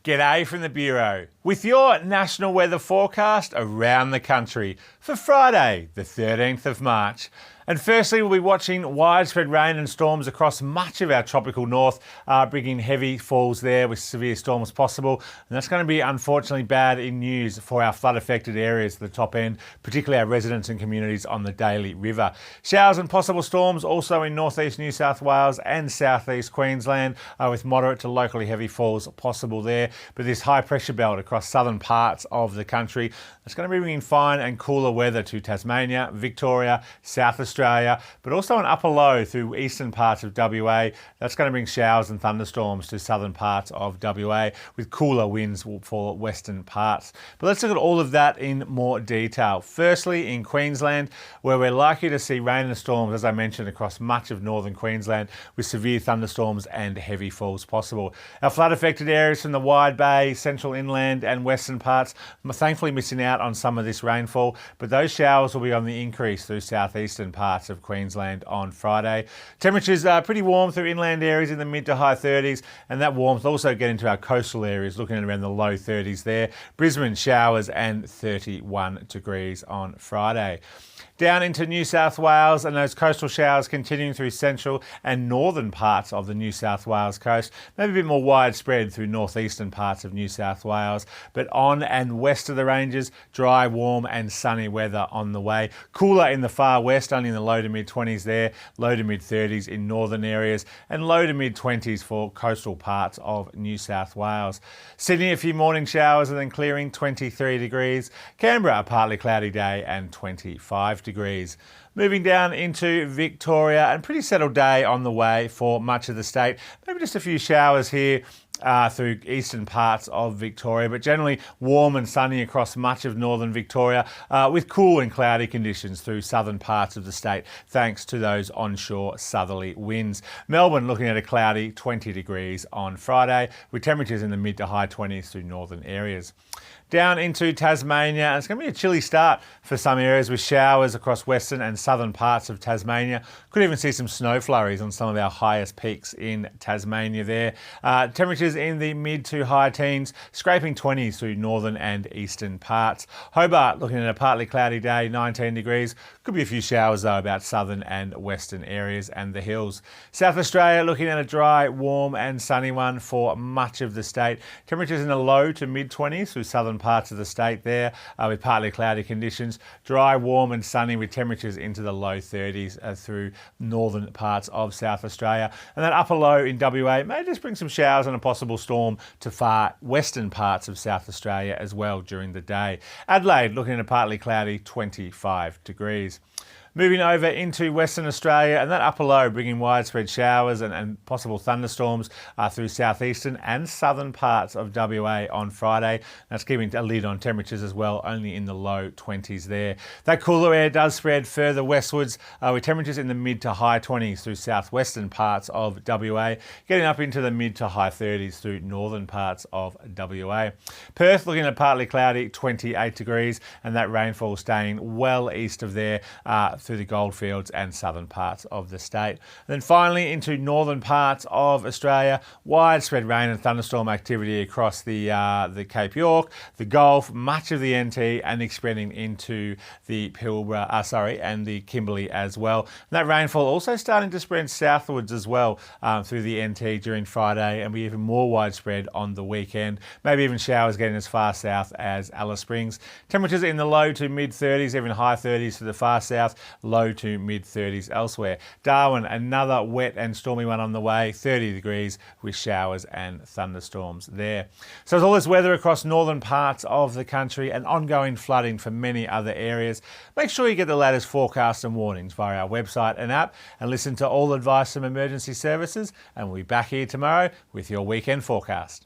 G'day from the Bureau with your national weather forecast around the country for Friday, the 13th of March. And firstly, we'll be watching widespread rain and storms across much of our tropical north, bringing heavy falls there with severe storms possible. And that's going to be unfortunately bad news for our flood-affected areas at the top end, particularly our residents and communities on the Daly River. Showers and possible storms also in northeast New South Wales and southeast Queensland, with moderate to locally heavy falls possible there. But this high pressure belt across southern parts of the country, it's going to be bringing fine and cooler weather to Tasmania, Victoria, South Australia, but also an upper low through eastern parts of WA. That's going to bring showers and thunderstorms to southern parts of WA with cooler winds for western parts. But let's look at all of that in more detail. Firstly, in Queensland, where we're likely to see rain and storms, as I mentioned, across much of northern Queensland with severe thunderstorms and heavy falls possible. Our flood-affected areas from the Wide Bay, central inland and western parts, thankfully missing out on some of this rainfall, but those showers will be on the increase through southeastern parts of Queensland on Friday. Temperatures are pretty warm through inland areas in the mid to high 30s, and that warmth also get into our coastal areas, looking at around the low 30s there. Brisbane showers and 31 degrees on Friday. Down into New South Wales, and those coastal showers continuing through central and northern parts of the New South Wales coast, maybe a bit more widespread through northeastern parts of New South Wales, but on and west of the ranges, dry, warm and sunny weather on the way. Cooler in the far west, only in the low to mid 20s there, low to mid 30s in northern areas, and low to mid 20s for coastal parts of New South Wales. Sydney, a few morning showers and then clearing, 23 degrees. Canberra, a partly cloudy day and 25 degrees. Moving down into Victoria, and pretty settled day on the way for much of the state. Maybe just a few showers here through eastern parts of Victoria, but generally warm and sunny across much of northern Victoria, with cool and cloudy conditions through southern parts of the state, thanks to those onshore southerly winds. Melbourne looking at a cloudy 20 degrees on Friday, with temperatures in the mid to high 20s through northern areas. Down into Tasmania, and it's going to be a chilly start for some areas with showers across western and southern parts of Tasmania. Could even see some snow flurries on some of our highest peaks in Tasmania there. Temperatures in the mid to high teens, scraping 20s through northern and eastern parts. Hobart looking at a partly cloudy day, 19 degrees. Could be a few showers though about southern and western areas and the hills. South Australia looking at a dry, warm and sunny one for much of the state. Temperatures in the low to mid 20s through southern parts of the state there, with partly cloudy conditions. Dry, warm and sunny with temperatures into the low 30s through northern parts of South Australia. And that upper low in WA may just bring some showers and a possible storm to far western parts of South Australia as well during the day. Adelaide looking at a partly cloudy 25 degrees. Moving over into Western Australia, and that upper low bringing widespread showers and possible thunderstorms through southeastern and southern parts of WA on Friday. That's keeping a lid on temperatures as well, only in the low 20s there. That cooler air does spread further westwards, with temperatures in the mid to high 20s through southwestern parts of WA, getting up into the mid to high 30s through northern parts of WA. Perth looking at partly cloudy, 28 degrees, and that rainfall staying well east of there, through the goldfields and southern parts of the state. And then finally into northern parts of Australia, widespread rain and thunderstorm activity across the Cape York, the Gulf, much of the NT, and expanding into the Pilbara, and the Kimberley as well. And that rainfall also starting to spread southwards as well through the NT during Friday, and be even more widespread on the weekend. Maybe even showers getting as far south as Alice Springs. Temperatures in the low to mid 30s, even high 30s to the far south, low to mid 30s elsewhere. Darwin, another wet and stormy one on the way, 30 degrees with showers and thunderstorms there. So there's all this weather across northern parts of the country and ongoing flooding for many other areas. Make sure you get the latest forecasts and warnings via our website and app, and listen to all advice from emergency services, and we'll be back here tomorrow with your weekend forecast.